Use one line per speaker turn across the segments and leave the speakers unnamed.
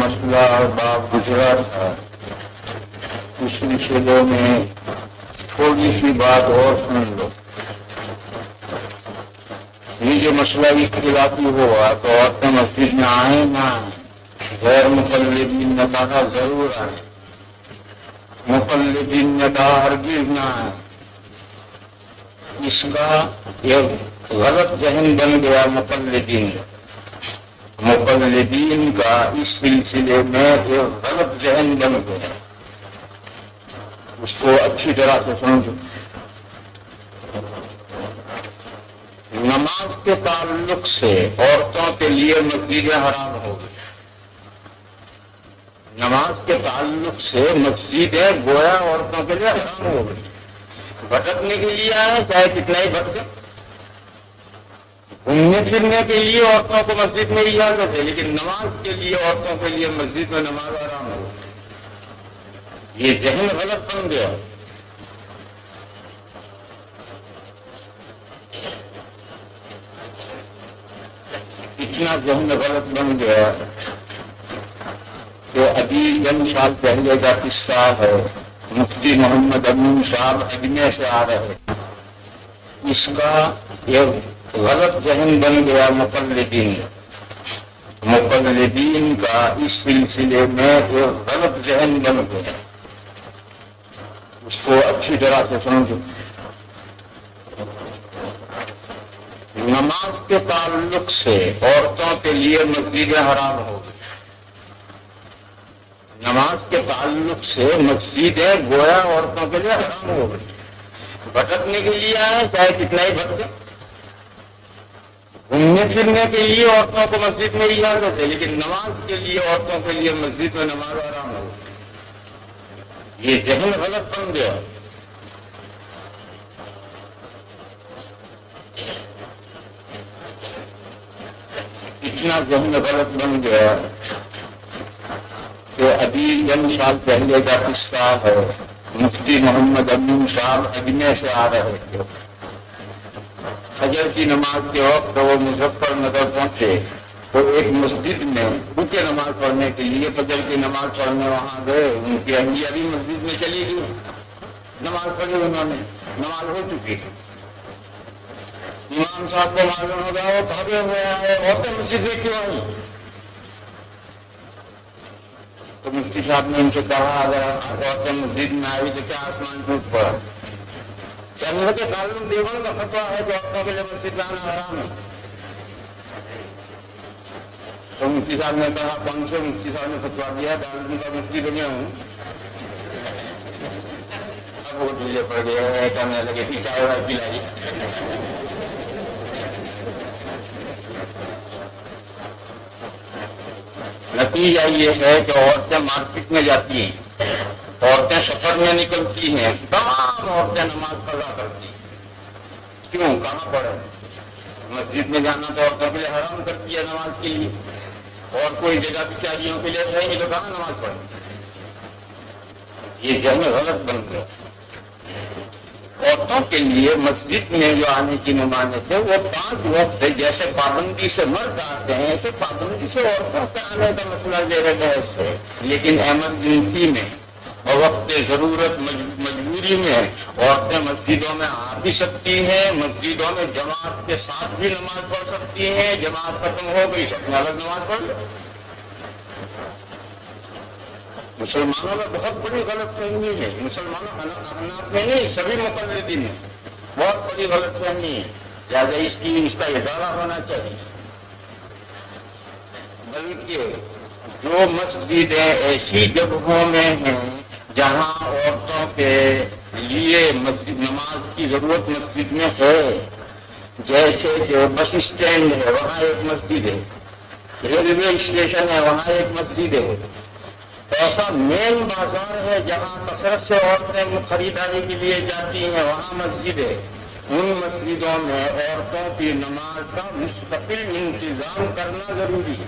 مسئلہ باب گزرا تھا اس سلسلے میں تھوڑی سی بات اور سن لو. یہ جو مسئلہ اختلافی ہوا تو عورتیں مسجد میں آئیں نہ آئیں، غیر مقلدین نے کہا ضرور آئیں، مقلدین نے کہا ہرگز نہ آئیں. اس کا ایک غلط ذہن بن گیا مقلدین کا اس سلسلے میں ایک غلط ذہن بن گیا. اس کو اچھی طرح سے سمجھو. نماز کے تعلق سے عورتوں کے لیے مسجدیں حرام ہو گئی. نماز کے تعلق سے مسجدیں گویا عورتوں کے لیے حرام ہو گئی. بھٹکنے کے لیے آئے چاہے کتنا ہی بھٹکے، گھومنے پھرنے کے لیے عورتوں کو مسجد میں اجازت ہے، لیکن نماز کے لیے عورتوں کے لیے مسجد میں نماز حرام ہو گئی. یہ ذہن غلط بن گیا. اتنا ذہن غلط بن گیا کہ ابھی چند سال پہلے کا قصہ ہے. مفتی محمد امین صاحب اجمیر سے آ رہے، اس کا ایک غلط ذہن بن گیا مقلدین کا اس سلسلے میں ایک غلط ذہن بن گیا. اس کو اچھی طرح سے سمجھو. نماز کے تعلق سے عورتوں کے لیے مسجدیں حرام ہو گئی. نماز کے تعلق سے مسجدیں گویا عورتوں کے لیے حرام ہو گئی. بھٹکنے کے لیے آئے چاہے کتنا ہی بھٹکے، گھومنے پھرنے کے لیے عورتوں کو مسجد میں اجازت ہے، لیکن نماز کے لیے عورتوں کے لیے مسجد میں نماز حرام ہو گئی. یہ ذہن غلط بن گیا. اتنا ذہن غلط بن گیا کہ ابھی چند سال پہلے کا قصہ ہے. مفتی محمد امین صاحب اجمیر سے آ رہے تھے. فجر کی نماز کے وقت وہ مظفر نگر پہنچے تو ایک مسجد میں رکے نماز پڑھنے کے لیے. فجر کی نماز پڑھنے وہاں گئے. ان کی اہلیہ بھی مسجد میں چلی گئی. نماز پڑھی انہوں نے، نماز ہو چکی. امام صاحب کو معلوم ہو گیا وہ بھاگے ہوئے آئے، عورتیں مسجد میں کیوں آئی؟ تو مفتی صاحب نے ان سے کہا اگر عورتیں مسجد میں آئی تو کیا آسمان ٹوٹ پڑا؟ کہنے لگے دارالعلوم دیوبند کا فتویٰ ہے کہ عورتوں کے لیے مسجد میں آنا حرام ہے. تو مفتی صاحب نے کہا کون سے مفتی صاحب نے فتویٰ دیا؟ دارالعلوم کا مفتی تو میں ہوں. اب وہ ڈھیلے پڑ گئے، کہنے لگے کہ چائے وائے پلائی. نتیجہ یہ ہے کہ عورتیں مارکیٹ میں جاتی ہیں، عورتیں سفر میں نکلتی ہیں، تمام عورتیں نماز قضا کرتی ہیں. کیوں؟ کہاں پڑے؟ مسجد میں جانا تو عورتوں کے لیے حرام کرتی ہے نماز کے لیے، اور کوئی جگہ بیچاریوں کے لیے رہیں گی تو کہاں نماز پڑھیں؟ یہ ذہن غلط بن گیا. عورتوں کے لیے مسجد میں جو آنے کی ممانعت ہے وہ 5 وقت ہے. جیسے پابندی سے مرد آتے ہیں ایسے پابندی سے عورتوں کے آنے کا مسئلہ زیر بحث ہے. لیکن ایمرجنسی میں اور وقت ضرورت مجبوری میں عورتیں مسجدوں میں آ بھی سکتی ہیں، مسجدوں میں جماعت کے ساتھ بھی نماز پڑھ سکتی ہیں. جماعت ختم ہو گئی سب الگ نماز پڑھ لیں. مسلمانوں میں بہت بڑی غلط فہمی ہے. مسلمانوں احناف میں نہیں، سبھی مقلدین میں بہت بڑی غلط فہمی ہے. لہٰذا اس کا ادارہ ہونا چاہیے. بلکہ جو مسجدیں ایسی جگہوں میں ہیں جہاں عورتوں کے لیے نماز کی ضرورت مسجد میں ہے، جیسے کہ بس اسٹینڈ ہے وہاں ایک مسجد ہے، ریلوے اسٹیشن ہے وہاں ایک مسجد ہے، ایسا مین بازار ہے جہاں کثرت سے عورتیں خریداری کے لیے جاتی ہیں وہاں مسجد ہے. ان مسجدوں میں عورتوں کی نماز کا مستقل انتظام کرنا ضروری ہے.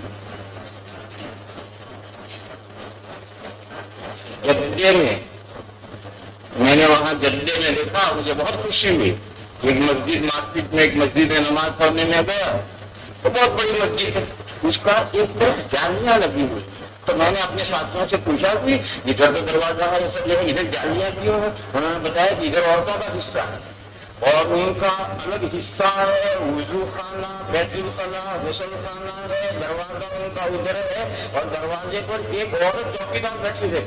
جدے میں نے وہاں جدے میں دیکھا، مجھے بہت خوشی ہوئی. ایک مسجد مارکیٹ میں ایک مسجد میں نماز پڑھنے میں گیا تو بہت بڑی مسجد ہے، اس کا ایک طرف جامعہ لگی ہوئی تو میں نے اپنے ساتھیوں سے پوچھا کہ ادھر تو دروازہ ہے یہ سب جگہ ادھر جالیاں کیوں ہیں؟ انہوں نے بتایا کہ ادھر عورتوں کا حصہ ہے اور ان کا الگ حصہ ہے، وضو خانہ، بیت الخلاء، غسل خانہ ہے، دروازہ ان کا ادھر ہے اور دروازے پر ایک عورت چوکیدار بیٹھی ہے۔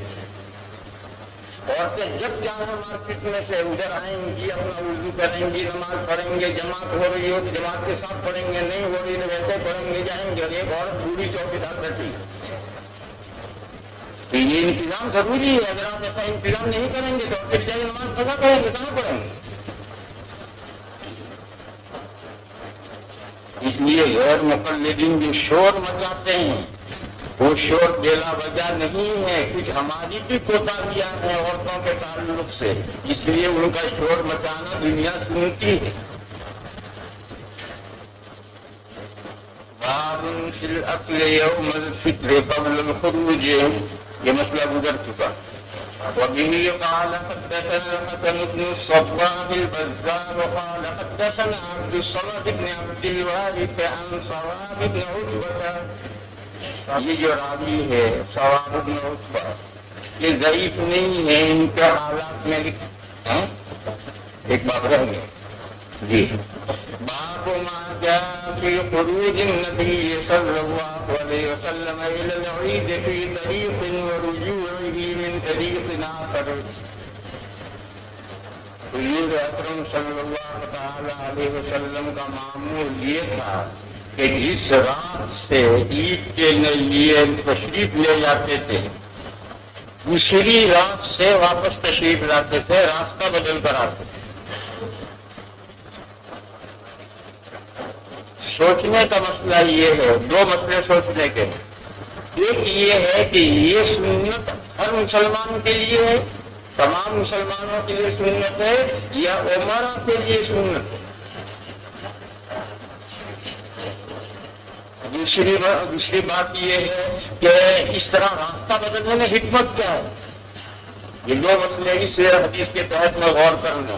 عورتیں جب چاہیں مارکیٹ میں سے ادھر آئیں گی، اپنا وضو کریں گی، نماز پڑھیں گے، جماعت ہو رہی ہو تو جماعت کے ساتھ پڑھیں گے، نہیں ہو رہی تو ویسے پڑھیں گے، جائیں گے، اور ایک عورت بوڑھی چوکیدار بیٹھی ہے۔ تو یہ انتظام ضروری ہے، اگر آپ ایسا انتظام نہیں کریں گے تو پھر جائے نماز پڑھا کریں گے، کہاں پڑھیں گے؟ اس لیے غیر مقلدین جو شور مچاتے ہیں وہ شور بلا وجہ نہیں ہے، کچھ ہماری بھی کوتاہیاں ہیں عورتوں کے تعلق سے، اس لیے ان کا شور مچانا دنیا سنتی ہے۔ باب فی الاکل یوم الفطر قبل الخروج، یہ مسئلہ گزر چکا۔ وبه قال حدثنا الحسن بن الصباح البزار قال حدثنا عبد الصمد بن عبد الوارث عن صواب بن عتبة، یہ جو راوی ہے صواب بن عتبہ یہ ضعیف نہیں ہے، ان کے حالات میں ایک بات رہ گئی جی۔ باب ما جاء في خروج النبي صلى الله عليه وسلم الى العيد في طريق ورجوعه من طريق آخر۔ حضور اکرم صلی اللہ تعالی علیہ وسلم کا معمول یہ تھا کہ جس رات سے عید کے لیے تشریف لے جاتے تھے دوسری رات سے واپس تشریف لاتے تھے، راستہ بدل کر آتے تھے۔ سوچنے کا مسئلہ یہ ہے، دو مسئلے سوچنے کے ہیں۔ ایک یہ ہے کہ یہ سنت ہر مسلمان کے لیے ہے، تمام مسلمانوں کے لیے سنت ہے، یا عمرہ کے لیے سنت ہے۔ دوسری بات یہ ہے کہ اس طرح راستہ بدلنے میں حکمت کیا ہے؟ یہ دو مسئلے اس حدیث کے تحت میں غور کرنا۔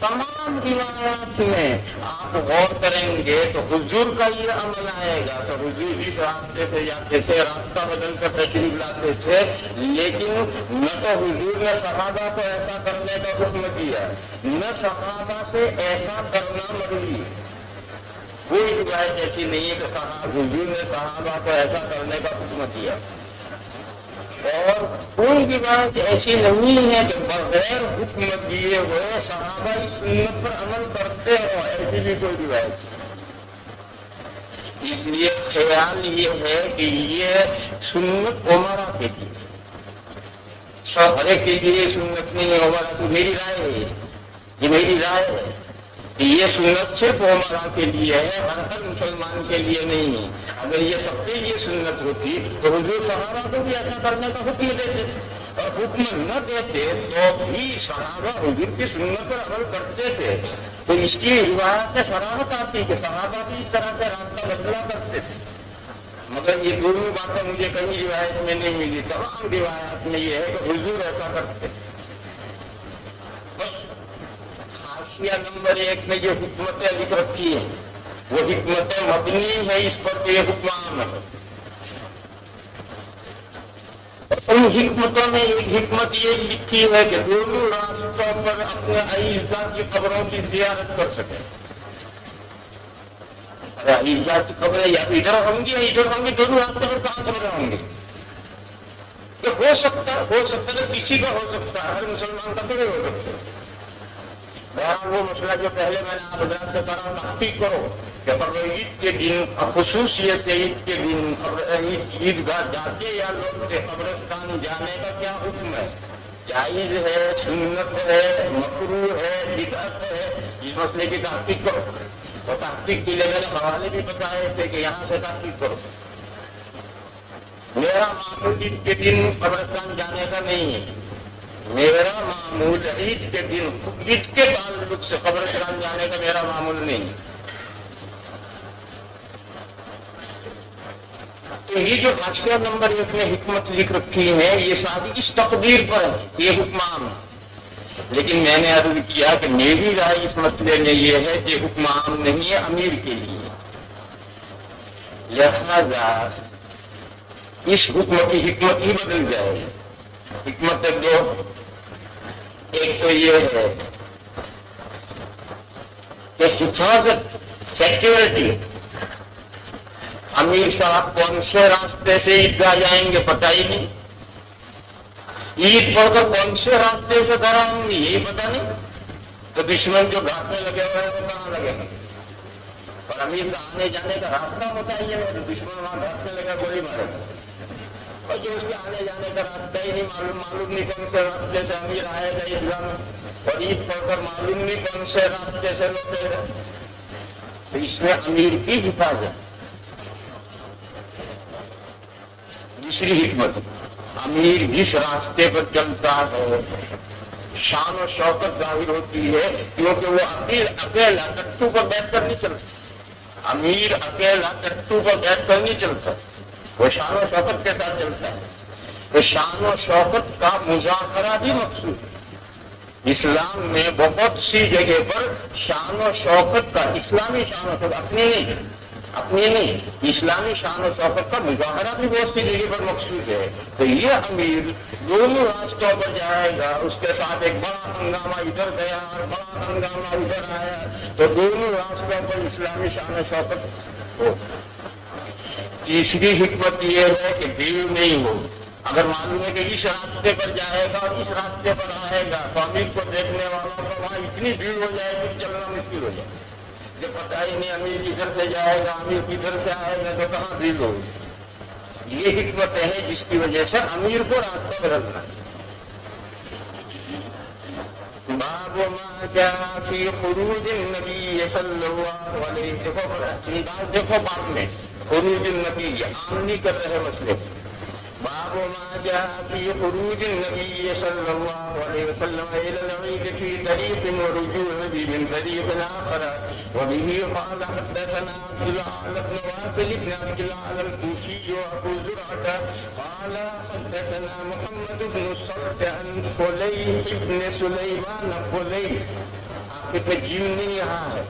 تمام روایات میں آپ غور کریں گے تو حضور کا یہ عمل آئے گا، تو حضور اس راستے سے جاتے تھے، راستہ بدل کر تشریف لاتے تھے، لیکن نہ تو حضور نے صحابہ کو ایسا کرنے کا حکم دیا، نہ صحابہ سے ایسا کرنا مروی ہے۔ کوئی روایت ایسی نہیں ہے کہ حضور نے صحابہ کو ایسا کرنے کا حکم دیا، اور کوئی روایت ایسی نہیں ہے کہ بغیر حکم دیے ہوئے صحابہ اس سنت پر عمل کرتے ہوں، ایسی بھی کوئی روایت۔ اس لیے خیال یہ ہے کہ یہ سنت عمرہ کے لیے، ہر ایک کے لیے سنت نہیں ہے عمرہ کی، میری رائے ہے، یہ میری رائے ہے کہ یہ سنت صرف عمرہ کے لیے ہے، ہر مسلمان کے لیے نہیں ہے۔ اگر یہ سب کے لیے سنت ہوتی تو حضور صحابہ کو بھی ایسا کرنے کا حکم دیتے، اور حکم نہ دیتے تو بھی صحابہ حضور کی سنت پر عمل کرتے تھے، تو اس کی روایت سے صراحت آتی کہ صحابہ بھی اس طرح سے راستہ بدلا کرتے تھے۔ مگر یہ دونوں باتیں مجھے کہیں روایت میں نہیں ملی، تمام روایات میں یہ ہے کہ حضور ایسا کرتے تھے۔ حاشیہ نمبر 1 میں جو حکمتیں لکھ رکھی ہیں وہ حکمتیں مبنی ہے اس پر کہ یہ حکم عام ہے۔ ان حکمتوں میں ایک حکمت یہ لکھی ہے کہ دونوں راستوں پر اپنے اعزاء کی قبروں کی زیارت کر سکیں۔ اعزاء کی قبریں یا ادھر ہوں گی یا ادھر ہوں گی، دونوں راستوں پر کہاں قبریں ہوں گی؟ یہ ہو سکتا ہے تو کسی کا ہو سکتا ہے، ہر مسلمان کا تو ہو سکتا ہے۔ بہرحال وہ مسئلہ جو پہلے میں نے آپ حضرات سے کرا تحقیق کرو کہ عید کے دن خصوصیت عید کے دن عیدگاہ جاتے یا لوگ قبرستان جانے کا کیا حکم ہے، جائز ہے، سنت ہے، مکروہ ہے، بدعت ہے، اس مسئلے کی تحقیق کرو۔ اور تحقیق کے لیے میں نے حوالے بھی بتائے تھے کہ یہاں سے تحقیق کرو۔ میرا معمول عید کے دن قبرستان جانے کا نہیں ہے، میرا معمول عید کے دن عید کے تعلق سے قبرستان جانے کا میرا معمول نہیں ہے۔ تو یہ جو حاشیہ نمبر 1 میں حکمت لکھ رکھی ہے یہ ساری اس تقدیر پر ہے، یہ حکم عام ہے، لیکن میں نے عرض کیا کہ میری رائے اس مسئلے میں یہ ہے کہ حکم عام نہیں ہے، امیر کے لیے۔ لہذا اس حکم کی حکمت ہی بدل جائے گی. حکمت دو، ایک تو یہ ہے کہ حفاظت، سیکورٹی. امیر صاحب کون سے راستے سے عیدگاہ جائیں گے پتہ ہی نہیں، عید پڑھ کر کون سے راستے سے گھر آئیں گے یہی پتہ نہیں. تو دشمن جو گھاٹ میں لگے ہوئے ہیں وہ کہاں لگے گا؟ اور امیر کا آنے جانے کا راستہ ہوتا ہی ہے، تو دشمن وہاں گھاٹ میں لگا گولی مارے گا. اور جو اس کے آنے جانے کا راستہ ہی نہیں معلوم نہیں کون سے راستے سے امیر آئے گا عیدگاہ میں، اور عید پڑھ کر معلوم نہیں کون سے راستے سے لوٹے گا. تو اس میں امیر کی حفاظت. دوسری حکمت، امیر جس راستے پر چلتا ہے شان و شوکت ظاہر ہوتی ہے، کیونکہ وہ اکیلا ٹٹو پر بیٹھ کر نہیں چلتا. امیر اکیلا ٹٹو پر بیٹھ کر نہیں چلتا، وہ شان و شوکت کے ساتھ چلتا ہے. تو شان و شوکت کا مظاہرہ بھی مقصود ہے. اسلام میں بہت سی جگہ پر شان و شوکت کا، اسلامی شان و شوکت، اپنی نہیں اسلامی شان و شوکت کا مظاہرہ بھی بہت سی جگہ پر مقصود ہے. تو یہ امیر دونوں راستوں پر جائے گا، اس کے ساتھ ایک بڑا ہنگامہ ادھر گیا اور بڑا ہنگامہ ادھر آیا، تو دونوں راستوں پر اسلامی شان و شوکت ہو. تیسری حکمت یہ ہے کہ بھیڑ نہیں ہو. اگر معلوم ہے کہ اس راستے پر جائے گا اور اس راستے پر آئے گا تو امیر کو دیکھنے والوں کو وہاں اتنی بھیڑ ہو جائے گی چلنا مشکل ہو جائے گا. جب پتہ ہی نہیں امیر کدھر سے جائے گا، امیر کدھر سے آئے گا، تو کہاں بھیڑ ہوگی. یہ حکمت ہے جس کی وجہ سے امیر کو راستہ بدلنا. باب ما جاء فی خروج النبی صلی اللہ علیہ وسلم. دیکھو باب میں خروج النبی آمنی کر رہے مسئلے. باب ما جاء في خروج النبي صلى الله عليه وسلم إلى العيد في طريق ورجوعه من طريق آخر. وبه قال حدثنا عبد الأعلى بن واصل بن عبد الأعلى الكوفي وأبو زرعة قال حدثنا محمد بن الصلت عن فليح بن سليمان. فليح آپ کے جیم نہیں یہاں ہے.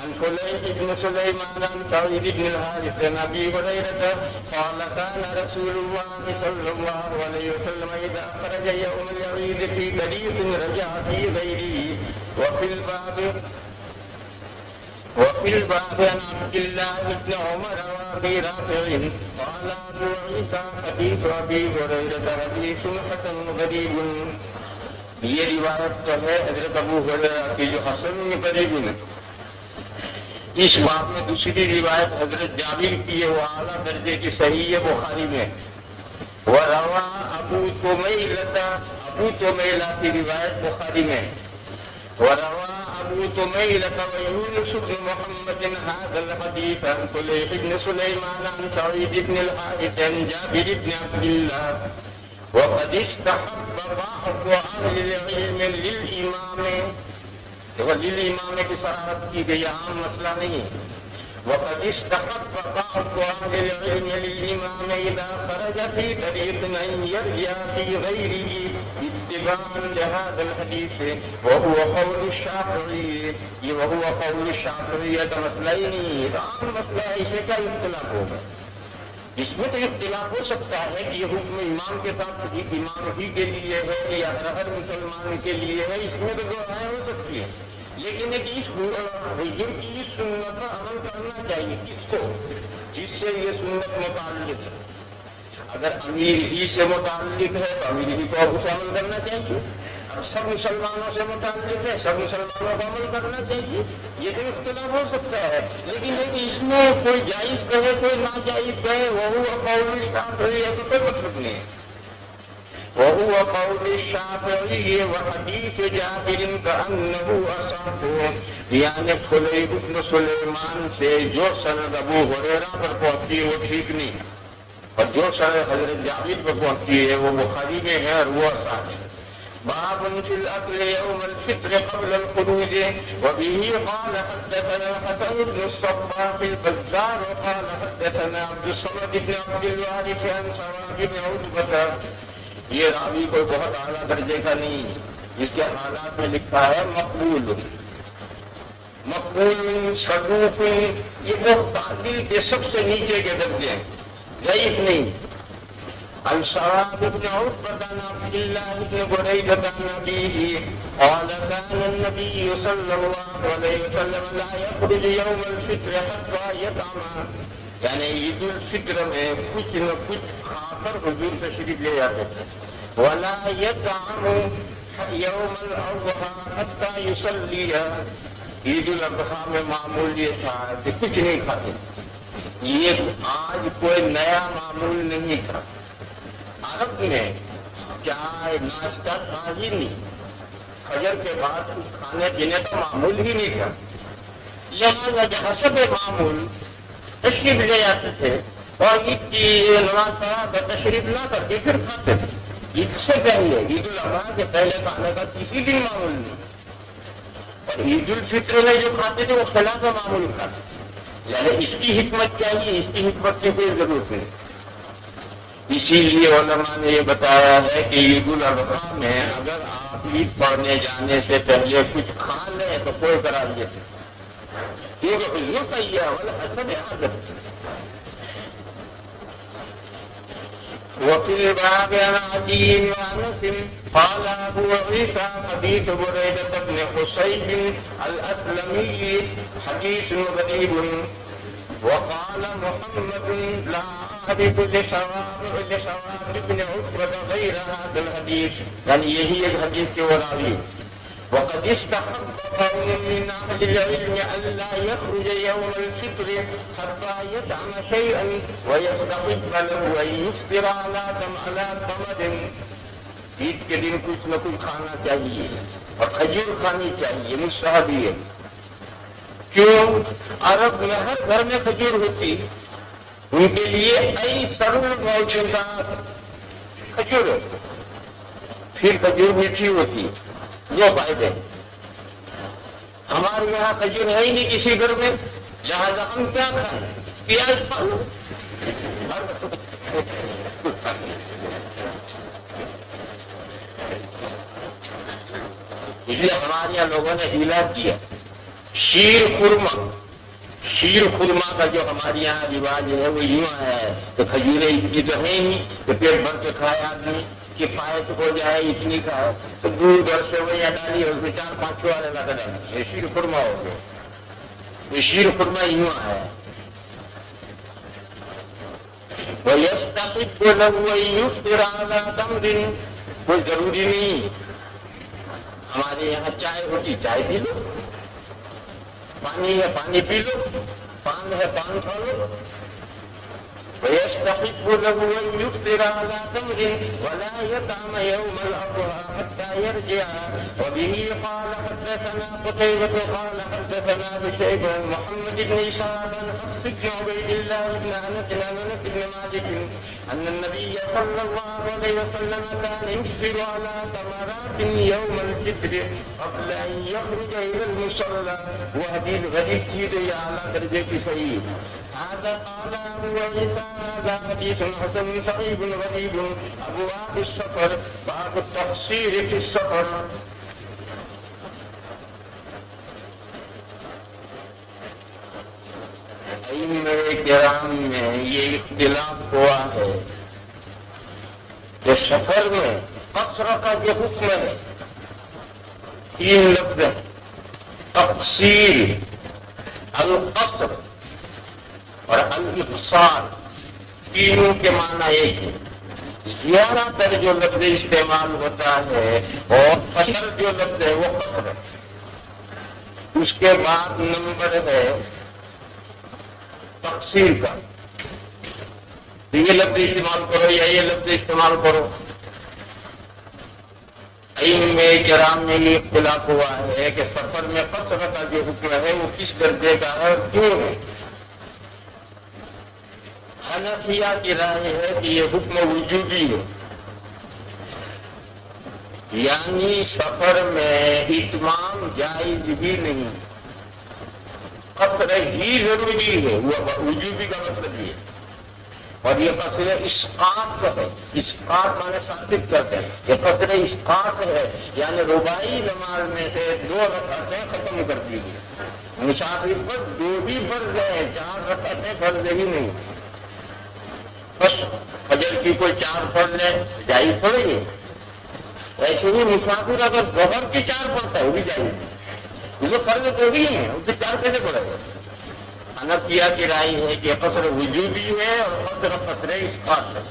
عن فليح بن سليمان عن سعيد بن الحارث عن أبي هريرة قال كان رسول الله صلى الله عليه وسلم إذا خرج يوم العيد في طريق رجع في غيره. وفي الباب عن عبد الله بن عمر وأبي رافع قال أبو عيسى حديث أبي هريرة حديث حسن غريب. یہ روایت تو ہے حضرت ابو ہریرہ کی جو حسن غریب ہے. اس باب میں دوسری روایت حضرت جابر کی ہے، وہ اعلیٰ درجے کی صحیح بخاری میں. وروى ابو تمیلہ کی روایت بخاری میں. وروى ابو تمیلہ ويونس بن محمد هذا الحديث عن فليح بن سليمان عن سعيد بن الحارث عن جابر بن عبد الله. وقد استحب بعض اهل العلم للامام، للامام کی صراحت کی گئی، عام مسئلہ نہیں. وقد استحب بعض اهل العلم للامام اذا خرج في طريق ان يرجع في غيره اتباعا لهذا الحديث وهو قول الشافعي. وهو قول الشافعي کا مسئلہ ہی نہیں، عام مسئلہ ہے، اسے کیا اختلاف ہوگا؟ اس میں تو اختلاف ہو سکتا ہے کہ یہ حکم امام کے ساتھ امام ہی کے لیے ہے یا ہر مسلمان کے لیے ہے. اس میں تو دو رائے ہو سکتی ہیں، لیکن اس حضور کی سنت پر عمل کرنا چاہیے کس کو؟ جس سے یہ سنت متعلق ہے. اگر امیر ہی سے متعلق ہے تو امیر ہی کو اس عمل کرنا چاہیے. اب سب مسلمانوں سے متعلق ہے، سب مسلمانوں کو عمل کرنا چاہیے. یہ تو اختلاف ہو سکتا ہے، لیکن اس میں کوئی جائز کہے کوئی ناجائز کہے، وہو قول الشافعی ہے تو کوئی مطلب نہیں ہے. وهو قول الشافعي وحديث جابر كأنه أصح. یعنی فلیح بن سلیمان سے جو سند ابو ہریرہ پر پہنچی وہ ٹھیک نہیں، اور جو سند حضرت جابر پر پہنچی ہے وہ بخاری میں ہے اور وہ اصح ہے. باب في الأكل يوم الفطر قبل الخروج. وبه قال حدثنا حسن بن الصباح البزار قال حدثنا عبد الصمد بن عبد الوارث عن سراج بن عتبة. یہ راوی کوئی بہت اعلیٰ درجے کا نہیں، جس کے حالات میں لکھا ہے مقبول صدوق. یہ بہت تعدیل کے سب سے نیچے کے درجے ہیں، ضعیف نہیں. عن شعاب بن عتبة عن عبد الله بن بريدة عن أبيه قال كان النبي صلى الله عليه وسلم لا يخرج يوم الفطر حتى يطعم، یعنی عید الفطر میں کچھ نہ کچھ کھا کر حضور تشریف لے جاتے تھے. ولا يطعم يوم الأضحى حتى يصلي، عید الاضحیٰ میں معمول یہ تھا کہ کچھ نہیں کھاتے. یہ آج کوئی نیا معمول نہیں تھا. عرب میں چائے ناشتہ تھا ہی نہیں، فجر کے بعد کچھ کھانے پینے کا معمول ہی نہیں تھا. لہٰذا حسب معمول تشریف لے جاتے تھے اور عید کی نماز پڑھا کر تشریف لا کر کے پھر کھاتے تھے. عید سے پہلے عید الاضحیٰ کے پہلے کھانے کا کسی دن معمول نہیں. اور عید الفطر میں جو کھاتے تھے وہ خلاف معمول کھاتے. یعنی اس کی حکمت چاہیے، اس کی حکمت کی کوئی ضرورت نہیں. اسی لیے علماء نے یہ بتایا ہے کہ عید الاضحیٰ میں اگر آپ عید پڑھنے جانے سے پہلے کچھ کھا لیں تو کوئی قرار دیتے، کیونکہ حضور کا یہ عمل حسب عادت. وفي الباب عن عدي وانس قال ابو عيسى حديث بريدة بن حصيب الاسلمي حديث غريب. وقال محمد لا اعرف لشواب بن عتبة غير هذا الحديث، یعنی یہی ایک حدیث کے راوی. وقد استحب قوم من اهل العلم الا يخرج يوم الفطر حتى يطعم شيئا ويستحب له ان يفطر على تمر. عید کے دن کچھ نہ کچھ کھانا چاہیے اور کھجور کھانی چاہیے، مستحب ہے. کیوں؟ عرب میں ہر گھر میں کھجور ہوتی، ان کے لیے ایسر الموجودات کھجور ہے. پھر کھجور میٹھی ہوتی، دو فائدے. ہمارے یہاں کھجور ہے ہی نہیں کسی گھر میں، لہٰذا ہم کیا کھائیں؟ پیاز کھا لو. اس لیے ہمارے یہاں لوگوں نے ہیلا کیا. شیر خورما کا جو ہمارے یہاں رواج ہے وہ یوں ہے کہ کھجوریں اتنی تو ہے نہیں کہ پیٹ بھر کے کھائے آدمی، کفایت ہو جائے اتنی کھائے تو دودھ اور سیویاں ڈالی اور 4-5 والے لگا ڈالیں، یہ شیر خورما ہو گیا. یہ شیر خورما یوں ہے. وَيَسْتَحِبُّ لَهُ أَن يُفْطِرَ عَلَى تَمْرٍ، کوئی ضروری نہیں. ہمارے یہاں چائے ہوتی، چائے پی لو، پانی ہے پانی پی لو، پان ہے پان کھا لو. ويستحب له أن يفطر على تمر ولا يطعم يوم الأضحى حتى يرجع. وبه قال حدثنا قتيبة قال حدثنا بشيبة محمد بن إسحاق عن حفص بن عبيد الله بن أنس عن أنس بن مالك أن النبي صلى الله عليه وسلم كان يفطر على تمرات يوم الفطر قبل أن يخرج إلى المصلى. وحديث غريب جدا على درجة صحيح. هذا قال أبو عيسى هذا حديث حسن صحيح غريب. أبواب السفر باب التقصير في السفر. ائمہ کرام میں یہ اختلاف ہوا ہے کہ سفر میں قصر کا جو حکم ہے 3 لفظ ہے، تقصیر، القصر اور الاقصار، تینوں کے معنی ایک ہے. زیادہ تر جو لفظ استعمال ہوتا ہے اور قصر جو لفظ ہے وہ قصر ہے. اس کے بعد نمبر ہے تقصیر کا. یہ لفظ استعمال کرو یا یہ لفظ استعمال کرو. ائمہ کرام میں یہ اختلاف ہوا ہے کہ سفر میں قصر کا جو حکم ہے وہ کس درجے کا ہے اور کیوں ہے. حنفیہ کی رائے ہے کہ یہ حکم وجوبی ہے، یعنی سفر میں اتمام جائز بھی نہیں، قصر ہی ضروری ہے. وہ وجوبی کا مطلب یہ. اور یہ قصر اسقاط ہے. اسقاط مانے ثابت کرتے ہیں. یہ قصر اسقاط ہے، یعنی رباعی نماز میں سے 2 رکعتیں ختم کر دی گئی. مسافر پر 2 بھی فرض ہے، 4 رکعتیں فرض ہی نہیں. بس فجر کی کوئی 4 پڑھ لے جائز پڑے گی. ایسے ہی مسافر اگر ظہر کی 4 پڑھتا ہے وہ بھی جائز. یہ فرض تو بھی ہے، اس سے 4 کیسے پڑے گا؟ حنفیہ کی رائے ہے کہ قصر وجوبی ہے اور قصر اسقاط ہے.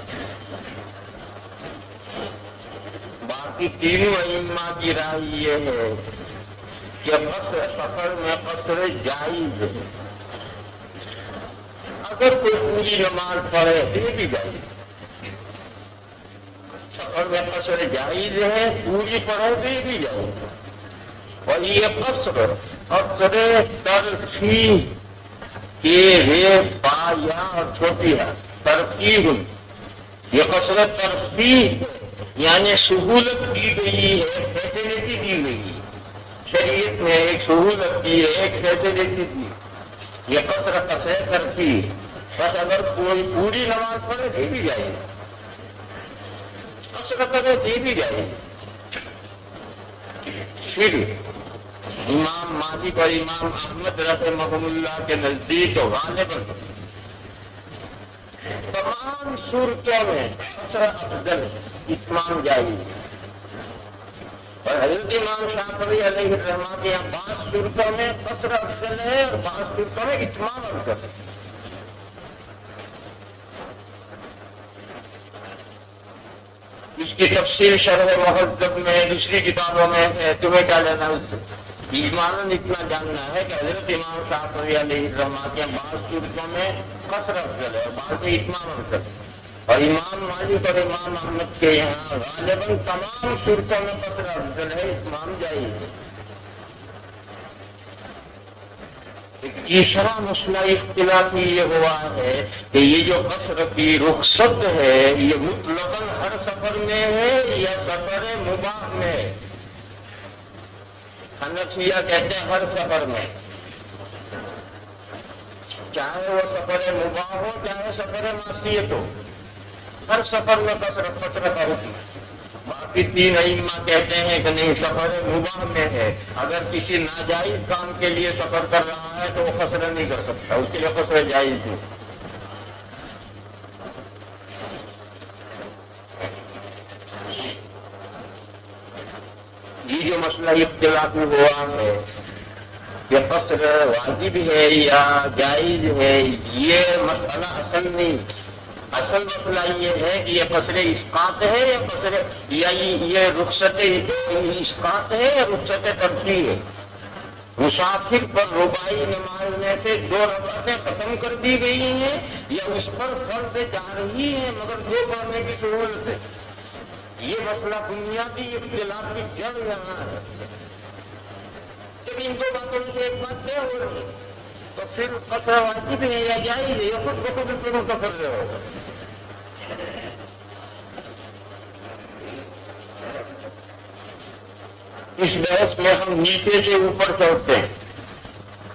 باقی تینوں ائمہ کی رائے یہ ہے کہ قصر سفر میں قصر جائز ہے. اگر کوئی پوری نماز پڑھے تو یہ بھی جائز. سفر میں قصر جائز ہے، پوری پڑھے تو یہ بھی جائز. اور یہ قصر ترفیع کے پا یا اور چھوٹی ہے ترفیع. یہ قصر ترفیع یعنی سہولت کی گئی ہے، فیسلٹی دی گئی ہے. شریعت میں ایک سہولت کی ہے، ایک فیسلٹی دی. یہ قصر ترفیع. بس اگر کوئی پوری نماز پڑھے تو بھی جائے، قصر کرے تو بھی جائے. پھر امام مالک اور امام احمد رحمہ اللہ کے نزدیک غالباً تمام صورتوں میں قصر افضل، اتمام جائز. اور حضرت امام شافعی علیہ الرحمہ کے یہاں 5 صورتوں میں قصر افضل ہے اور 5 صورتوں میں اتمام افضل ہے. اس کی تفصیل شرح مہذب میں دوسری کتابوں میں ہے، تمہیں کیا لینا اس سے. ایماناً اتنا جاننا ہے کہ حضرت امام شافعی علیہ الرحمہ کے 5 صورتوں میں قصر افضل ہے اور بعض میں اتمام افضل ہے. اور امام مالک اور امام احمد کے یہاں غالباً تمام صورتوں میں قصر افضل ہے، اتمام جائز ہے. تیسرا مسئلہ اختلافی یہ ہوا ہے کہ یہ جو قصر کی رخصت ہے یہ مطلقاً ہر سفر میں ہے یا سفر مباح میں. حنفیہ کہتے ہیں ہر سفر میں، چاہے وہ سفر مباح ہو چاہے سفر معصیت ہو، ہر سفر میں قصر کا حکم. باقی 3 ائمہ کہتے ہیں کہ نہیں، سفر مباح میں ہے. اگر کسی ناجائز کام کے لیے سفر کر رہا ہے تو وہ قصر نہیں کر سکتا، اس کے لیے قصر جائز ہے. یہ جو مسئلہ اختلافی ہوا ہے کہ قصر واجب ہے یا جائز ہے، یہ مسئلہ اصل نہیں. اصل مسئلہ یہ ہے کہ یہ قصر اسقاط ہے یا قصر یا یہ رخصت اسقاط ہے یا رخصت ترفیع ہے. مسافر پر رباعی نماز میں سے 2 رکعتیں ختم کر دی گئی ہیں یا اس پر فرض جا رہی ہیں مگر 2 پڑھنے کی سہولت ہے. یہ مسئلہ بنیادی اختلاف کی جڑ یہاں ہے. جب ان 2 باتوں میں سے ایک بات طے ہو رہی تو پھر قصر واجب ہے یا جائز ہے یا خود بخود اس پر متفرع ہوگا. اس بحث میں ہم نیچے سے اوپر چڑھتے ہیں.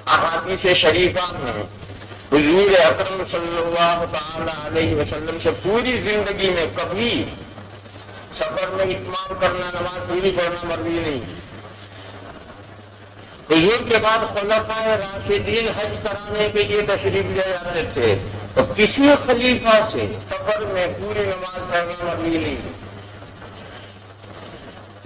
احادیث شریفہ میں حضور اکرم صلی اللہ تعالی علیہ وسلم سے پوری زندگی میں کبھی سفر میں اتمام کرنا، نماز پوری پڑھنا مروی نہیں. حضور کے بعد خلفائے راشدین حج کرانے کے لیے تشریف لے جاتے تھے تو کسی خلیفہ سے سفر میں پوری نماز پڑھنا مروی نہیں.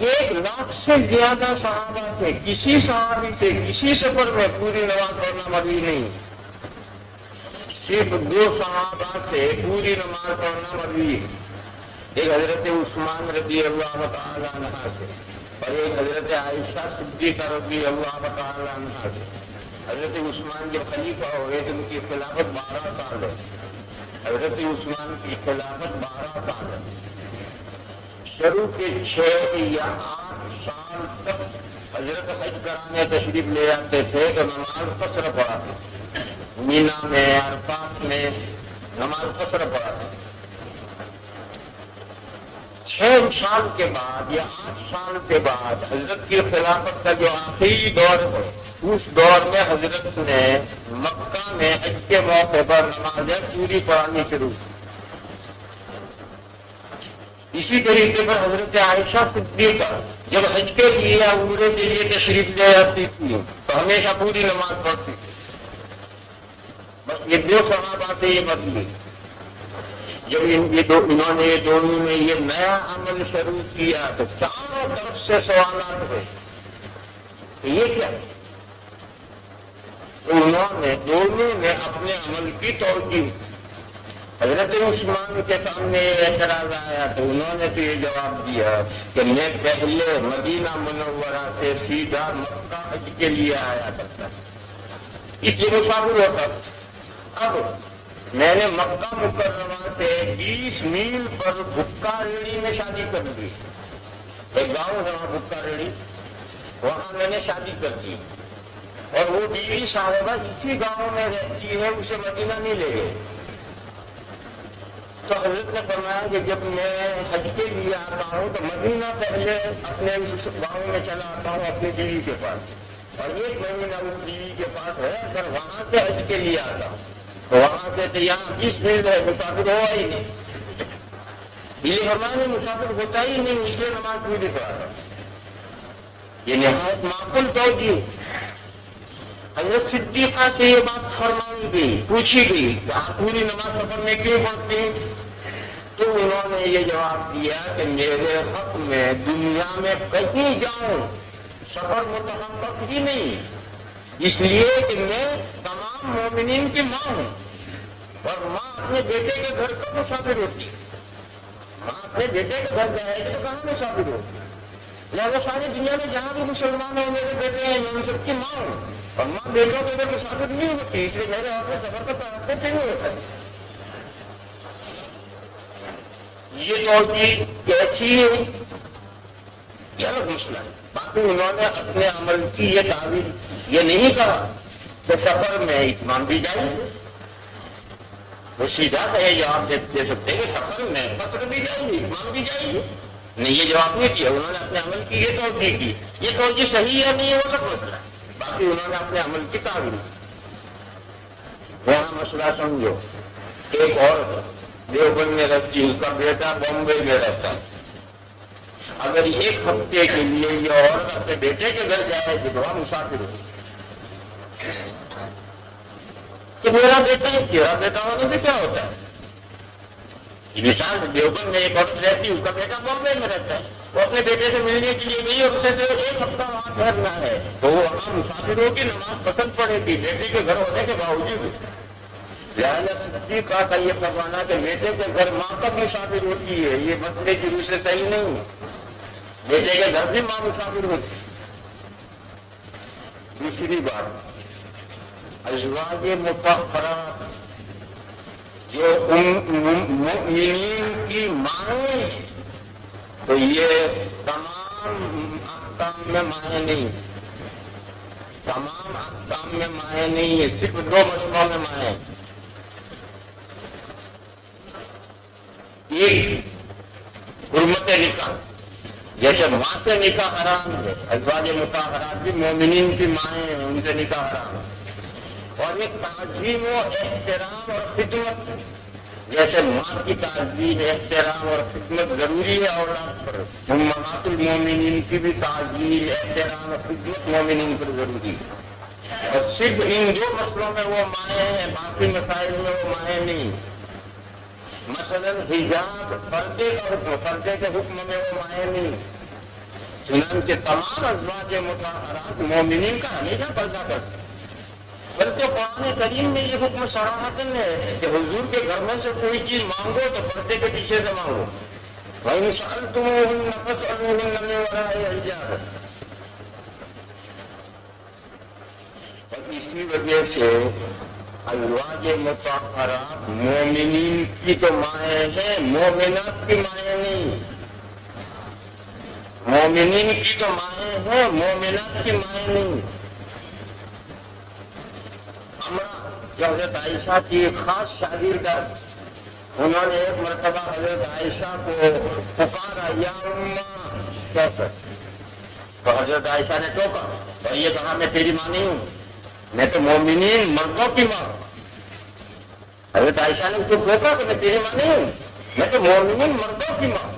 1 لاکھ سے زیادہ صحابہ تھے، کسی صحابی سے کسی سفر میں پوری نماز پڑھنا مروی نہیں. صرف 2 صحابہ سے پوری نماز پڑھنا مروی ہے. ایک حضرت عثمان رضی اللہ تعالی عنہ سے اور ایک حضرت عائشہ صدیقہ رضی اللہ تعالی عنہ سے. حضرت عثمان جب خلیفہ ہوئے تو ان کی خلافت 12 سال ہے. حضرت عثمان کی خلافت 12 سال ہے. شروع کے 6 یا 8 سال تک حضرت حج کرانے تشریف لے جاتے تھے تو نماز قصر پڑھاتے. مینا میں عرفات میں نماز قصر پڑھاتے. 6 سال کے بعد یا 8 سال کے بعد حضرت کی خلافت کا جو آخری دور ہے اس دور میں حضرت نے مکہ میں حج کے موقع پر نمازیں پوری پڑھانی شروع کی. اسی طریقے پر حضرت عائشہ صدیقہ جب حج کے لیے یا عمرے کے لیے تشریف لے جاتی تھی تو ہمیشہ پوری نماز پڑھتی تھی. بس یہ 2 صحابہ سے یہ مطلب. جب انہوں نے دونوں نے یہ نیا عمل شروع کیا تو چاروں طرف سے سوالات ہوئے کہ یہ کیا؟ انہوں نے دونوں نے اپنے عمل کی توجیہ. حضرت عثمان کے سامنے اعتراض آیا تو انہوں نے تو یہ جواب دیا کہ میں پہلے مدینہ منورہ سے سیدھا مکہ حج کے لیے آیا کرتا، اس لیے مسافر ہوتا. اب میں نے مکہ مکرمہ سے 20 میل پر بھکا ریڑھی میں شادی کر دی. ایک گاؤں ہے وہاں بھکا ریڑھی، وہاں میں نے شادی کر دی اور وہ بیوی صاحبہ اسی گاؤں میں رہتی ہے، اسے مدینہ نہیں لے گئے. تو حضرت نے فرمایا کہ جب میں حج کے لیے آتا ہوں تو مدینہ پہلے اپنے اس گاؤں میں چلا آتا ہوں اپنی بیوی کے پاس، اور ایک مہینہ اس بیوی کے پاس ہے. اگر وہاں سے حج کے لیے آتا ہوں تو وہاں سے تو یہاں 20 میل ہے، مسافر ہوا ہی نہیں. یہ فرمایا مسافر ہوتا ہی نہیں، اس لیے نماز نہیں دکھا رہا. یہ نہایت معقول توجیہ. حضرت صدیقہ سے یہ بات فرمائی گئی، پوچھی گئی کہ آپ پوری نماز سفر میں کیوں پڑھتے ہیں؟ تو انہوں نے یہ جواب دیا کہ میرے حق میں دنیا میں کہیں جاؤں سفر متحقق ہی نہیں، اس لیے کہ میں تمام مومنین کی ماں ہوں، اور ماں اپنے بیٹے کے گھر کا مسافر ہوتی ہے. ماں اپنے بیٹے کے گھر جائے گی تو کہاں مسافر ہوتی ہے؟ لہٰذا ساری دنیا میں جہاں بھی مسلمان ہیں میرے بیٹے ہیں، میں ان سب کی ماں ہوں، اور ماں بیٹوں کے اندر مسافر نہیں ہوتی، اس لیے میرے آپ میں سفر کا تحفظ نہیں ہوتا. یہ توجیہ کیسی ہے یہ الگ مسئلہ ہے. باقی انہوں نے اپنے عمل کی یہ تعبیر یہ نہیں کہا کہ سفر میں اتمام بھی جائے. وہ سیدھا سا یہ جواب دے سکتے کہ سفر میں قصر بھی جائے گی، اتمام بھی جائے گی. نہیں، یہ جواب نہیں کیا. انہوں نے اپنے عمل کی یہ توجیہ کی. یہ توجیہ صحیح ہے نہیں ہے وہ الگ مسئلہ ہے. باقی انہوں نے اپنے عمل کی تعبیر. یہاں مسئلہ سمجھو. ایک عورت دیوبند میں رہتی ہے، اس کا بیٹا بامبے میں رہتا ہے. اگر ایک ہفتے کے لیے یہ عورت اپنے بیٹے کے گھر جائے گی تو وہاں مسافر ہو تو میرا بیٹا ہے، تیرا بیٹا ہونے سے کیا ہوتا ہے؟ یہ مثال دیوبند میں ایک عورت رہتی ہے، اس کا بیٹا بامبے میں رہتا ہے، وہ اپنے بیٹے سے ملنے کے لیے گئی اور اسے ایک ہفتہ وہاں ٹھہرنا ہے تو وہ وہاں مسافر ہوگی، نماز پسند پڑے گی بیٹے کے گھر ہونے کے باوجود. لہٰذا صدیقہ کا یہ فرمانا کہ بیٹے کے گھر ماں کب مسافر ہوتی ہے یہ مسئلے کی روح سے صحیح نہیں. بیٹے کے گھر بھی ماں مسافر ہوتی. دوسری بات، ازواج مطہرات جو مومنین کی مائیں تو یہ تمام احکام میں مائیں نہیں، تمام احکام میں مائیں نہیں ہے، صرف 2 مسئلوں میں مائیں. ایک حرمت نکاح، جیسے ماں سے نکاح حرام ہے، ازواج مطہرات بھی مومنین کی مائیں ہیں، ان سے نکاح حرام ہے. اور ایک تعظیم و احترام اور خدمت، جیسے ماں کی تعظیم احترام اور خدمت ضروری ہے اولاد پر، امہات المومنین کی بھی تعظیم احترام اور خدمت مومنین پر ضروری ہے. اور صرف ان 2 مسئلوں میں وہ مائیں ہیں، باقی مسائل میں وہ مائیں نہیں. مثلا حجاب پردے کا حکم، پردے کے حکم میں وہ مائیں نہیں. چنانچہ تمام ازواج مطہرات مومنین کا ہمیشہ پردہ کرتے، بلکہ قرآن کریم میں یہ حکم صراحتاً ہے کہ حضور کے گھر میں سے کوئی چیز مانگو تو پردے کے پیچھے سے مانگو. وَإِنْ سَأَلْتُمُوهُنَّ فَاسْأَلُوهُنَّ مِنْ وَرَاءِ حِجَابٍ. اور اسی وجہ سے ازواج مطہرات مومنین کی تو مائیں ہیں، مومنات کی مائیں نہیں. مومنین کی تو مائیں ہیں، مومنات کی مائیں نہیں. جو حضرت عائشہ کی خاص شاگردہ، انہوں نے ایک مرتبہ حضرت عائشہ کو پکارا یا اماں کہہ کر، تو حضرت عائشہ نے ٹوکا اور یہ کہا میں تیری ماں نہیں ہوں، میں تو مومنین مردوں کی ماں. حضرت عائشہ نے اس کو ٹوکا کہ میں تیری ماں نہیں ہوں، میں تو مومنین مردوں کی ماں.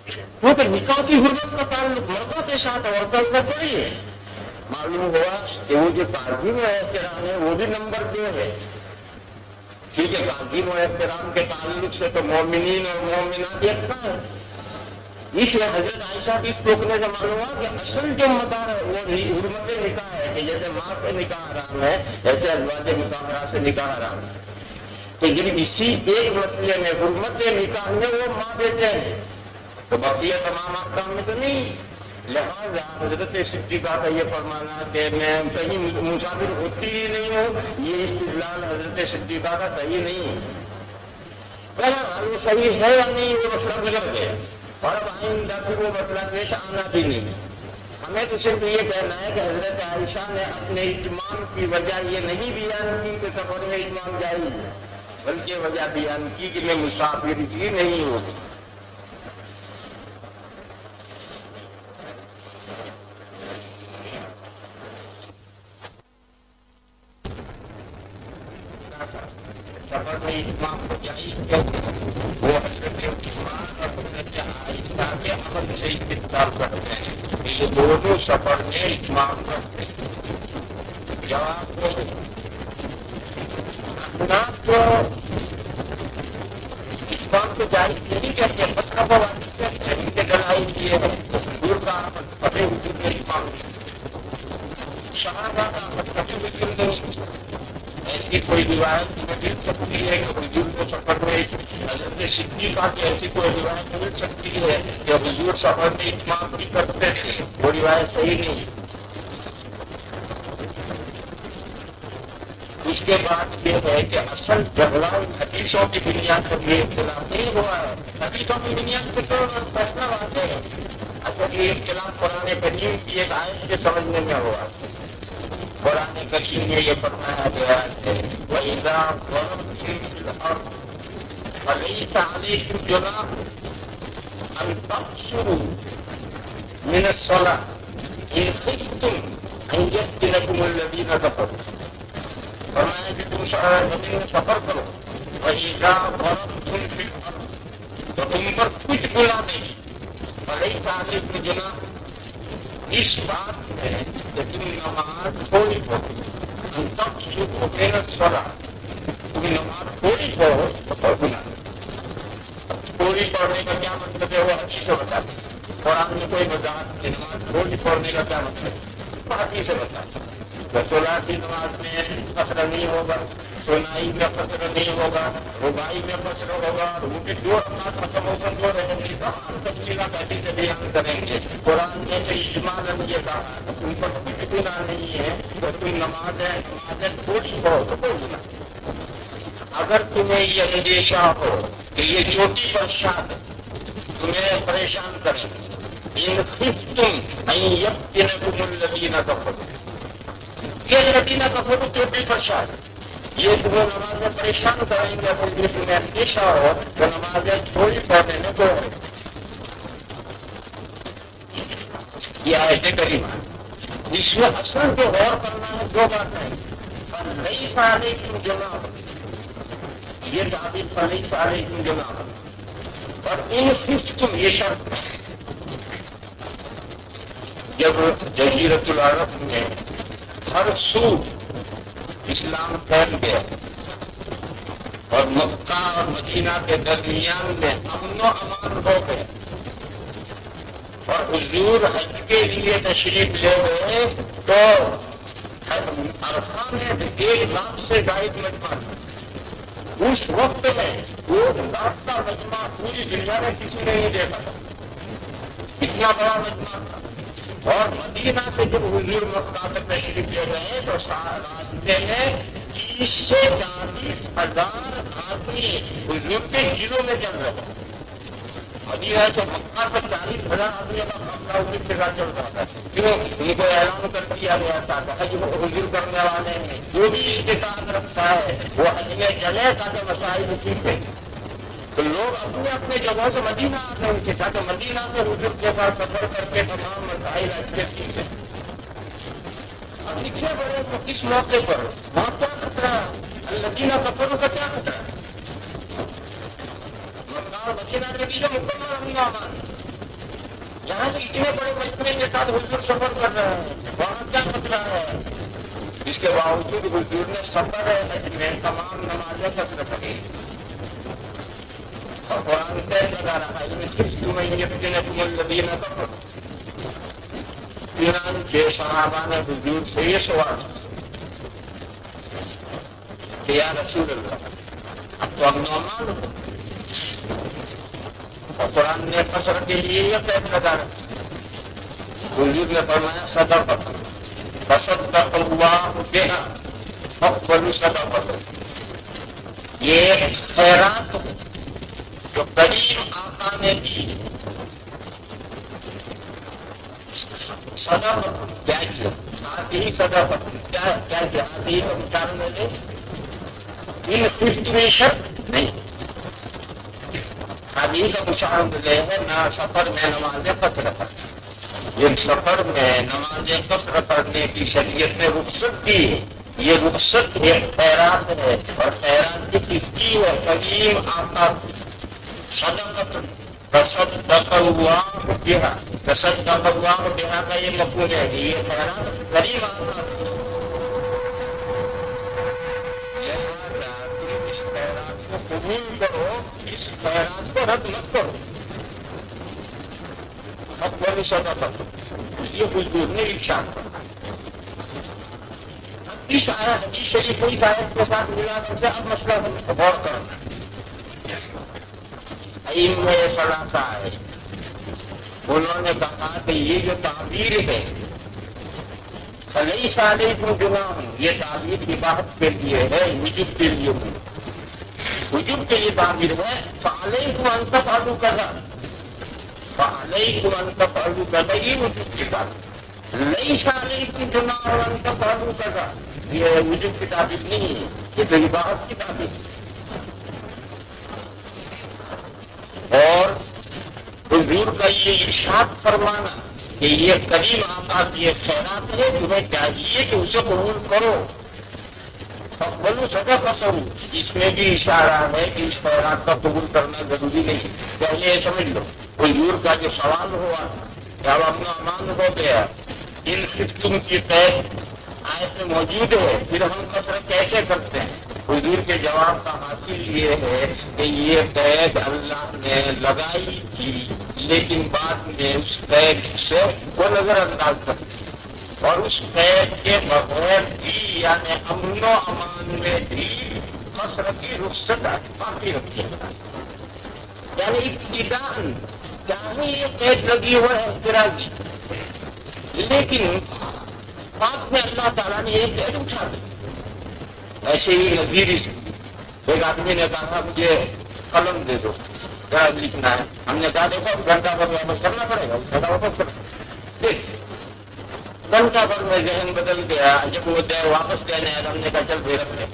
کیونکہ نکاح کی حرمت کا تعلق مردوں کے ساتھ عورتوں کا تھوڑی ہے. معلوم ہوا کہ وہ جو تعظیم ہے احترام ہے وہ بھی نمبر 2 ہے. ٹھیک ہے، تعظیم و احترام کے تعلق سے تو مومنین اور مومنات یکساں ہے، اس لیے حضرت عائشہ کی ٹوکنے سے معلوم ہوا کہ اصل جو مدار ہے وہ حرمت نکاح ہے، کہ جیسے ماں سے نکاح حرام ہے ایسے ازواج مطہرہ سے نکاح حرام ہے۔ تو جب اسی ایک مسئلے میں حرمت نکاح میں وہ ماں بیٹے ہیں تو بقیہ تمام احکام میں تو نہیں، لہٰذا حضرت صدیقہ کا یہ فرمانا کہ میں کہیں مسافر ہوتی ہی نہیں ہوں، یہ استدلال حضرت صدیقہ کا صحیح نہیں ہے۔ بہرحال وہ صحیح ہے یا نہیں وہ مسئلہ گزر گیا، اور اب آئندہ پھر وہ مسئلہ پیش آنا بھی نہیں۔ ہمیں تو صرف یہ کہنا ہے کہ حضرت عائشہ نے اپنے اتمام کی وجہ یہ نہیں بیان کی کہ سفر میں اتمام جائز ہے، بلکہ وجہ بیان کی کہ میں مسافر ہی نہیں ہوتی۔ سفر میں اتمام کو جائز کیوں؟ وہ حضرت عثمان اور حضرت عائشہ کے عمل سے استدلال کرتے ہیں کہ یہ دونوں سفر میں اتمام کرتے ہیں۔ جواب تو تو اتمام کو جائز نہیں کہتے، مطلب دلائی دیے دور کا عمل فتح وجود میں اتمام صحابہ کا عمل فتح وجود نہیں۔ ایسی کوئی روایت مل سکتی ہے کہ حضور کو سفر میں حضرت صدیقہ کی ایسی کوئی روایت مل سکتی ہے کہ حضور سفر میں اتمام بھی کرتے تھے، وہ روایت صحیح نہیں۔ اس کے بعد یہ ہے کہ اصل جھگڑا حدیثوں کی بنیاد پر یہ اختلاف نہیں ہوا ہے، حدیثوں کی بنیاد پر تو فیصلہ واضح ہے۔ اصل یہ اختلاف قرآن کریم کی ایک آیت کے سمجھنے میں ہوا۔ قرآن کریم میں یہ فرمایا گیا ہے وَإِذَا ضَرَبْتُمْ فِي الْأَرْضِ فَلَيْسَ عَلَيْكُمْ جُنَاحٌ أَن تَقْصُرُوا مِنَ الصَّلَاةِ إِنْ خِفْتُمْ أَن يَفْتِنَكُمُ الَّذِينَ كَفَرُوا۔ فرمایا کہ تم زمین میں سفر کرو، وَإِذَا ضَرَبْتُمْ فِي الْأَرْضِ تو تم پر کچھ گناہ نہیں، فَلَيْسَ عَلَيْكُمْ جُنَاحٌ اس بات میں کہ تم نماز تھوڑی پڑھو، تب شروع محنت سلا تم نماز تھوڑی پڑھو تو پڑھنا۔ تھوڑی پڑھنے کا کیا مطلب ہے وہ اچھی سے بتا دیں، قرآن میں کوئی وضاحت نہیں، نماز تھوڑی پڑھنے کا کیا مطلب ہے وہ اچھی سے بتا دیں۔ رسولہ کی نماز میں قصر نہیں ہوگا، سونائی میں قصر نہیں ہوگا، ربائی میں قصر ہوگا، ان کی جو رکعت ختم ہو کر جو رہیں گی تمام تفصیلات ایسی سے بیان کریں گے۔ قرآن نے تو اجمالاً یہ کہا کہ تم پر کچھ گناہ نہیں ہے تو تم نمازیں تھوڑی پڑھو تو کوئی گناہ۔ اگر تمہیں یہ اندیشہ ہو کہ یہ چوٹی پر شاد تمہیں پریشان کریں ان خفتم ان یفتنکم الذین کفروا، یہ الذین کفروا چوٹی پر شاد یہ تمہیں نمازیں پریشان کریں گے، اگر یہ تمہیں اندیشہ ہو تو نمازیں تھوڑی پڑھنے میں تو یہ آیت کریمہ اس میں اصل جو غور کرنا ہے دو باتیں، فَلَيْسَ عَلَيْكُمْ جُنَاحٌ یہ تعبیر فَلَيْسَ عَلَيْكُمْ جُنَاحٌ اور ان خفتم یہ شرط۔ جب جزیرۃ العرب میں ہر سو اسلام پھیل گیا اور مکہ اور مدینہ کے درمیان میں امن و امان ہو گئے اور حضور حج کے لیے تشریف لے گئے تو عرفہ میں 1,00,000 سے زائد مجمع تھا۔ اس وقت میں 1,00,000 کا مجمع پوری دنیا میں کسی نے نہیں دیکھا تھا، اتنا بڑا مجمع تھا۔ اور مدینہ سے جب حضور مکہ میں تشریف لے گئے تو راستے میں 30 سے 40 ہزار آدمی حضور کے جلوں میں چل رہے تھے۔ مدینہ سے مکہ پر 40,000 آدمی کا معاملہ حضور کے ساتھ چل رہا تھا، کیوں ان کو اعلان کر دیا گیا تھا کہ حج حضور کرنے والے ہیں جو بھی استطاعت رکھتا ہے وہ حج میں چلے تاکہ مسائل سیکھے۔ تو لوگ اپنے اپنے جگہوں سے مدینہ آ رہے تھے تاکہ مدینہ سے حضور کے ساتھ سفر کر کے تمام مسائل اچھے سیکھیں۔ اب لکھے بڑے تو کس موقع پر وہاں کیا خطرہ ہے، الذین کفروا کا کیا خطرہ ہے؟ مکہ اور مدینہ میں بھی مکمل امن و امان، جہاں سے اتنے بڑے مجموعے کے ساتھ حضور سفر کر رہے ہیں وہاں کیا خطرہ ہے؟ اس کے باوجود حضور نے سفر میں تمام نمازیں قصر کریں اور قرآن طے لگا رہا چنانچہ صحابہ نے حضور سے یہ سوال کہ یا رسول اللہ اب تو ہم نعمان ہو اور قرآن نے قصر کے لیے یہ قید لگا رہا حضور نے فرمایا صدقۃ تصدق اللہ بہا افضل صدقۃ یہ خیرات ہے جو کریم آقا نے دی صدقۃ کیا کیا آتی صدقۃ کیا کیا آتی کا مچار میں لے ان خفت میں شک نہیں آدھی کا مشاہد ملے ہے نہ سفر میں نمازیں قصر کرنا یہ سفر میں نمازیں قصر کرنے کی شریعت نے رخصت دی یہ رخصت ایک خیرات ہے اور خیرات کی کی ہے کریم آقا صدقۃ تصدق اللہ بہا تصدق اللہ بہا کا یہ مفہوم ہے کہ یہ خیرات کریم آقا اس خیرات کو قبول کرو اس خیرات کو رد مت کرو افضل صدقۃ یہ حضور نے ارشاد کرا اس حدیث شریف کی آیت کے ساتھ ملا کر کے اب مسئلہ غور کرنا ائمہ ثلاثہ ہے انہوں نے کہا کہ یہ جو تعبیر ہے فلیس علیکم جناح یہ تعبیر عبادت کے لیے ہے وجوب کے لیے وجوب کے لیے تعبیر ہے فعلیکم ان تفعلوا کذا فعلیکم ان تفعلوا کذا یہ وجوب کی بات لیس علیکم جناح ان تفعلوا کذا یہ وجوب کی تعبیر نہیں ہے یہ تو عبادت کی تعبیر اور حضور کا یہ ارشاد فرمانا کہ یہ کریم آقا کی یہ خیرات ہے تمہیں چاہیے کہ اسے قبول کرو بولو صدقۃ اس میں بھی اشارہ ہے کہ اس خیرات کا قبول کرنا ضروری نہیں پہلے یہ سمجھ لو حضور کا جو سوال ہوا کہ اب اپنا امان ہو گیا ان خفتم کی قید آیت میں موجود ہے پھر ہم قصر کیسے کرتے ہیں حضور کے جواب کا حاصل یہ ہے کہ یہ قید اللہ نے لگائی تھی لیکن بعد میں اس قید سے وہ نظر انداز کرتے اور اس قید کے بغیر بھی یعنی امن و امان میں بھی قصر کی رخصت باقی رکھی ہے یعنی ابتداءً چاہے یہ قید لگی ہو اعتراضی لیکن بعد میں اللہ تعالیٰ نے یہ قید اٹھا دی ایسے ہی نظیر ایک آدمی نے کہا مجھے قلم دے دو ذرا لکھنا ہے ہم نے کہا دیکھو گھنٹہ بھر واپس کرنا پڑے گا گھنٹہ واپس کرنا گھنٹہ بھر میں ذہن بدل گیا جب وہ واپس دینے آئے ہم نے کہا چل رکھ لیں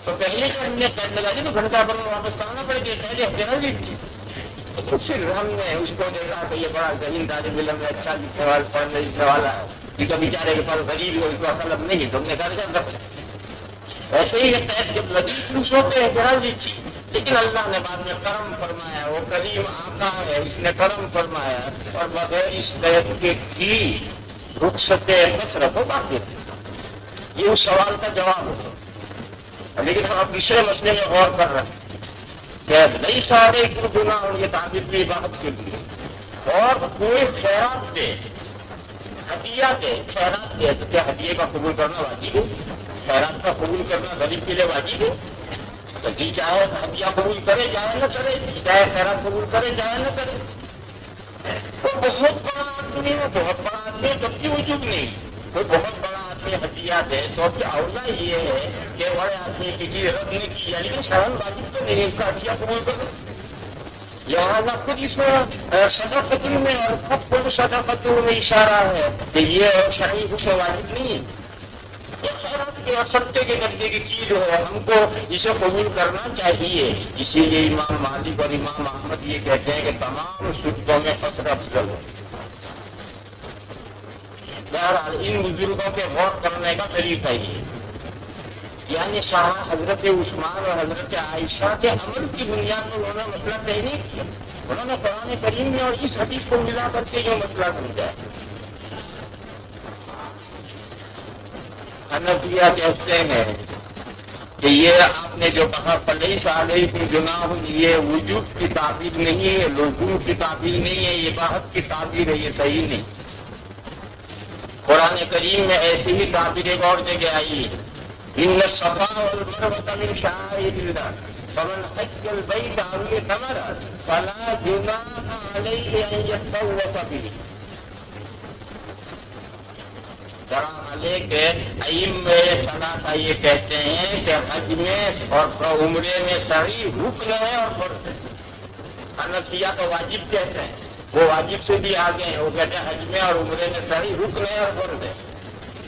تو پہلے سے ہم نے قید لگا دی تو گھنٹہ بھر میں واپس کرنا پڑے گا پہلے ہفتے لی تھی تو پھر ہم نے اس کو دیکھا کہ یہ بڑا ذہین طالب علم ہے اچھا لکھنے والا پڑھنے لکھنے والا ہے کہ بیچارے کے پاس غریب ہو اس کو قلم نہیں تو ہم نے کہا ایسے ہی قید جب لگی خوش ہوتے اعتراضی تھی لیکن اللہ نے بعد میں کرم فرمایا وہ کریم آقا ہے اس نے کرم فرمایا اور بغیر اس قید کے کی رخصت قصر کو باقی تھی یہ اس سوال کا جواب ہوتا لیکن ہم اب دوسرے مسئلے میں غور کر رہے ہیں کہ نہیں سارے گناہ اور یہ تعبیر کی عبادت کے لیے اور کوئی خیرات دے ہدیہ دے خیرات دے تو کیا ہدیے کا قبول کرنا واجب ہے خیرات کا قبول کرنا غریب کے لیے واجب ہے تو جی چاہے ہدیہ قبول کرے چاہے نہ کرے چاہے خیرات قبول کرے چاہے نہ کرے تو بہت بڑا آدمی ہے بہت بڑا آدمی جب بھی وجود نہیں کوئی بہت بڑا آدمی ہدیہ دے تو اولا یہ ہے کہ بڑے آدمی کی چیز رد نہیں کی یعنی کہ شرم واجب تو نہیں اس کا ہدیہ قبول کرے لہٰذا خود اس میں صدقۃ میں اور خود صدقۃ میں اشارہ ہے کہ یہ شرعی حکم واجب نہیں ہے یہ خیرات کے اور صدقے کے درجے کی چیز ہے ہم کو اسے قبول کرنا چاہیے اسی لیے امام مالک اور امام احمد یہ کہتے ہیں کہ تمام صدقوں میں قصر افضل ہے بہرحال ان بزرگوں کے غور کرنے کا طریقہ یہ یعنی صحابہ حضرت عثمان اور حضرت عائشہ کے عمل کی بنیاد پر انہوں نے مسئلہ طے نہیں کیا انہوں نے قرآن کریم میں اور اس حدیث کو ملا کر کے جو مسئلہ سمجھا ہے حنفیہ کہتے ہیں کہ یہ آپ نے جو کہا فلیس علیکم جناح، یہ وجوب کی تعبیر نہیں ہے، لزوم کی تعبیر نہیں ہے، یہ اباحت کی تعبیر ہے، یہ صحیح نہیں۔ قرآن کریم میں ایسی ہی تعبیر ایک اور جگہ آئی ہے، ان الصفا والمروۃ من شعائر اللہ فمن حج البیت او اعتمر فلا جناح علیہ ان یطوف بہ۔ کے ائمہ ثلاثہ یہ کہتے ہیں کہ حج میں اور عمرے میں سعی رکن ہے اور فرض ہے۔ حنفیہ تو واجب کہتے ہیں، وہ واجب سے بھی آگے ہیں، وہ کہتے ہیں حج میں اور عمرے میں سعی رکن ہے اور فرض ہے۔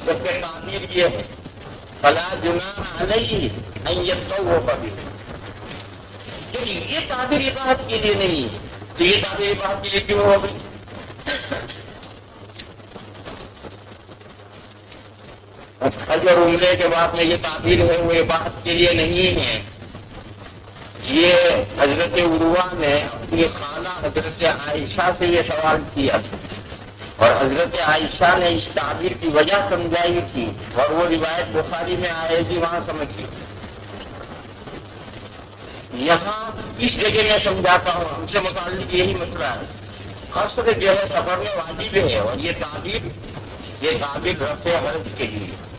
سب کے تعبیر یہ ہے فلا جناح علیہ ان یطوف بہ۔ یہ تعبیر اباحت کے لیے نہیں ہے، تو یہ تعبیر اباحت کے لیے کیوں ہو گئی؟ حج اور عمرے کے بعد میں یہ تعبیر ہے وہ اباحت کے لیے نہیں ہے۔ یہ حضرت عروہ نے اپنی خالہ حضرت عائشہ سے یہ سوال کیا اور حضرت عائشہ نے اس تعبیر کی وجہ سمجھائی تھی اور وہ روایت بخاری میں آئے گی، وہاں سمجھی۔ یہاں اس جگہ میں سمجھاتا ہوں، ہم سے متعلق یہی مسئلہ ہے۔ قصر جو ہے سفر میں واجب ہے اور یہ تعبیر رفع حرج کے لیے